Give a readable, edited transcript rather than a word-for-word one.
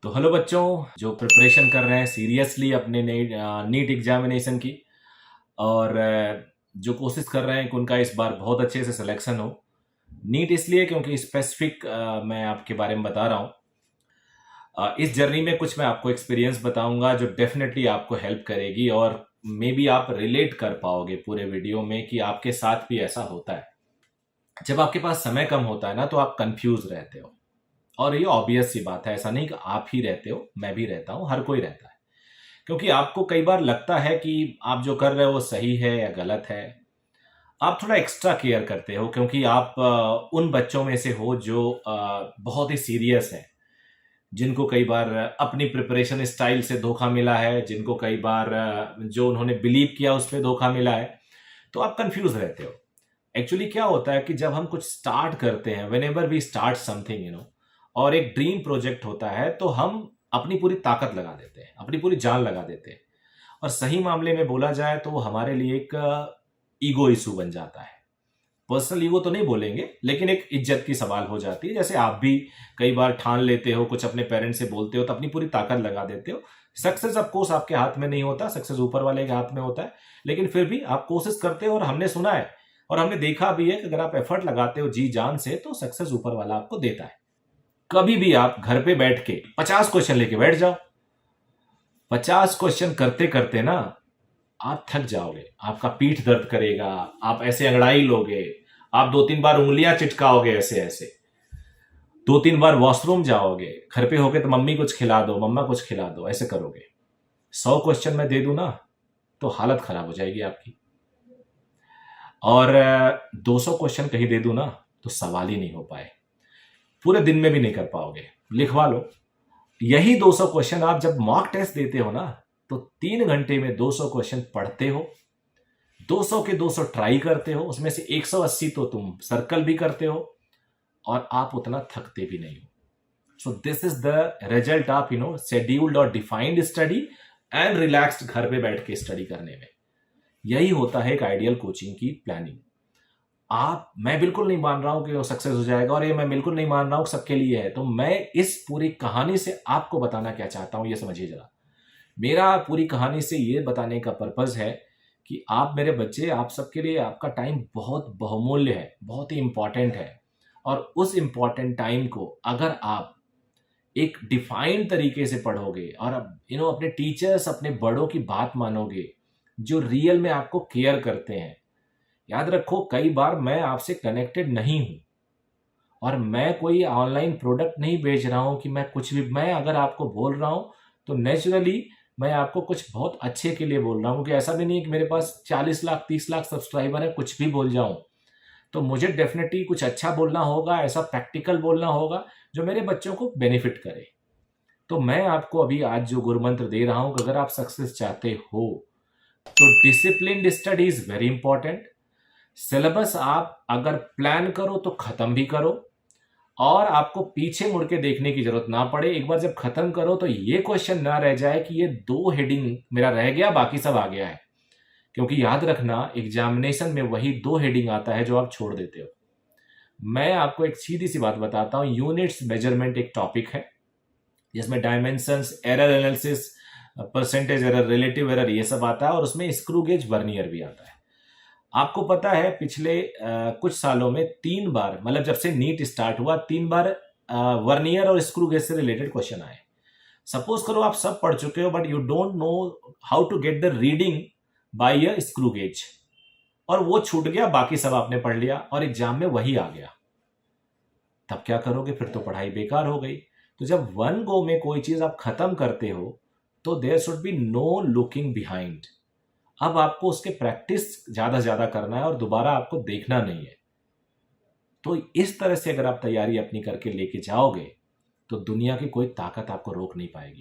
तो हेलो बच्चों, जो प्रिपरेशन कर रहे हैं सीरियसली अपने नीट एग्जामिनेशन की, और जो कोशिश कर रहे हैं कि उनका इस बार बहुत अच्छे से सिलेक्शन हो। नीट इसलिए क्योंकि स्पेसिफिक मैं आपके बारे में बता रहा हूँ। इस जर्नी में कुछ मैं आपको एक्सपीरियंस बताऊंगा जो डेफिनेटली आपको हेल्प करेगी, और मे बी आप रिलेट कर पाओगे पूरे वीडियो में कि आपके साथ भी ऐसा होता है। जब आपके पास समय कम होता है ना, तो आप कंफ्यूज रहते हो। और ये ऑब्वियस सी बात है, ऐसा नहीं कि आप ही रहते हो, मैं भी रहता हूं, हर कोई रहता है। क्योंकि आपको कई बार लगता है कि आप जो कर रहे हो वो सही है या गलत है। आप थोड़ा एक्स्ट्रा केयर करते हो क्योंकि आप उन बच्चों में से हो जो बहुत ही सीरियस है, जिनको कई बार अपनी प्रिपरेशन स्टाइल से धोखा मिला है, जिनको कई बार जो उन्होंने बिलीव किया उस पर धोखा मिला है। तो आप कंफ्यूज रहते हो। एक्चुअली क्या होता है कि जब हम कुछ स्टार्ट करते हैं, whenever we start something और एक ड्रीम प्रोजेक्ट होता है, तो हम अपनी पूरी ताकत लगा देते हैं, अपनी पूरी जान लगा देते हैं। और सही मामले में बोला जाए तो वो हमारे लिए एक ईगो इशू बन जाता है। पर्सनल ईगो तो नहीं बोलेंगे, लेकिन एक इज्जत की सवाल हो जाती है। जैसे आप भी कई बार ठान लेते हो, कुछ अपने पेरेंट्स से बोलते हो, तो अपनी पूरी ताकत लगा देते हो। सक्सेस ऑफ कोर्स आपके हाथ में नहीं होता, सक्सेस ऊपर वाले के हाथ में होता है, लेकिन फिर भी आप कोशिश करते हो। और हमने सुना है और हमने देखा भी है कि अगर आप एफर्ट लगाते हो जी जान से, तो सक्सेस ऊपर वाला आपको देता है। कभी भी आप घर पे बैठ के 50 क्वेश्चन लेके बैठ जाओ, 50 क्वेश्चन करते करते ना आप थक जाओगे, आपका पीठ दर्द करेगा, आप ऐसे अंगड़ाई लोगे, आप 2-3 बार उंगलियां चिटकाओगे, ऐसे ऐसे 2-3 बार वॉशरूम जाओगे, घर पे होगे तो मम्मी कुछ खिला दो, मम्मा कुछ खिला दो, ऐसे करोगे। 100 क्वेश्चन मैं दे दूं ना, तो हालत खराब हो जाएगी आपकी। और 200 क्वेश्चन कहीं दे दूं ना, तो सवाल ही नहीं हो पाए, पूरे दिन में भी नहीं कर पाओगे। लिखवा लो, यही 200 क्वेश्चन आप जब मॉक टेस्ट देते हो ना, तो 3 घंटे में 200 क्वेश्चन पढ़ते हो, 200 के 200 ट्राई करते हो, उसमें से 180 तो तुम सर्कल भी करते हो, और आप उतना थकते भी नहीं हो। So this is the result of scheduled और डिफाइंड स्टडी एंड रिलैक्स्ड घर पे बैठ के स्टडी करने में। यही होता है एक आइडियल कोचिंग की प्लानिंग। मैं बिल्कुल नहीं मान रहा हूं कि वो सक्सेस हो जाएगा, और ये मैं बिल्कुल नहीं मान रहा हूं सबके लिए है। तो मैं इस पूरी कहानी से आपको बताना क्या चाहता हूं, ये समझिए जरा। मेरा पूरी कहानी से ये बताने का पर्पज है कि आप मेरे बच्चे, आप सबके लिए आपका टाइम बहुत बहुमूल्य है, बहुत ही इंपॉर्टेंट है। और उस इंपॉर्टेंट टाइम को अगर आप एक डिफाइंड तरीके से पढ़ोगे, और अपने टीचर्स, अपने बड़ों की बात मानोगे, जो रियल में आपको केयर करते हैं। याद रखो, कई बार मैं आपसे कनेक्टेड नहीं हूं, और मैं कोई ऑनलाइन प्रोडक्ट नहीं बेच रहा हूं कि मैं कुछ भी, मैं अगर आपको बोल रहा हूं तो नेचुरली मैं आपको कुछ बहुत अच्छे के लिए बोल रहा हूं। कि ऐसा भी नहीं कि मेरे पास 40 लाख 30 लाख सब्सक्राइबर है, कुछ भी बोल जाऊं। तो मुझे डेफिनेटली कुछ अच्छा बोलना होगा, ऐसा प्रैक्टिकल बोलना होगा जो मेरे बच्चों को बेनिफिट करे। तो मैं आपको अभी आज जो गुरु मंत्र दे रहा हूं कि अगर आप सक्सेस चाहते हो, तो disciplined study is very important. Syllabus आप अगर प्लान करो तो खत्म भी करो, और आपको पीछे मुड़ के देखने की जरूरत ना पड़े। एक बार जब खत्म करो तो ये क्वेश्चन ना रह जाए कि ये 2 हेडिंग मेरा रह गया, बाकी सब आ गया है। क्योंकि याद रखना, एग्जामिनेशन में वही 2 हेडिंग आता है जो आप छोड़ देते हो। मैं आपको एक सीधी सी बात बताता हूं, यूनिट्स मेजरमेंट एक टॉपिक है जिसमें dimensions, error analysis, percentage error, relative error, ये सब आता है, और उसमें स्क्रू गेज वर्नियर भी आता है। आपको पता है पिछले कुछ सालों में 3 बार, मतलब जब से नीट स्टार्ट हुआ, 3 बार वर्नियर और स्क्रू गेज से रिलेटेड क्वेश्चन आए। सपोज करो आप सब पढ़ चुके हो, but you don't know how to get the reading by a screw gauge, और वो छूट गया, बाकी सब आपने पढ़ लिया, और एग्जाम में वही आ गया। तब क्या करोगे? फिर तो पढ़ाई बेकार हो गई। तो जब वन गो में कोई चीज आप खत्म करते हो, तो there should be no looking behind. अब आपको उसके प्रैक्टिस ज्यादा से ज्यादा करना है, और दोबारा आपको देखना नहीं है। तो इस तरह से अगर आप तैयारी अपनी करके लेके जाओगे, तो दुनिया की कोई ताकत आपको रोक नहीं पाएगी।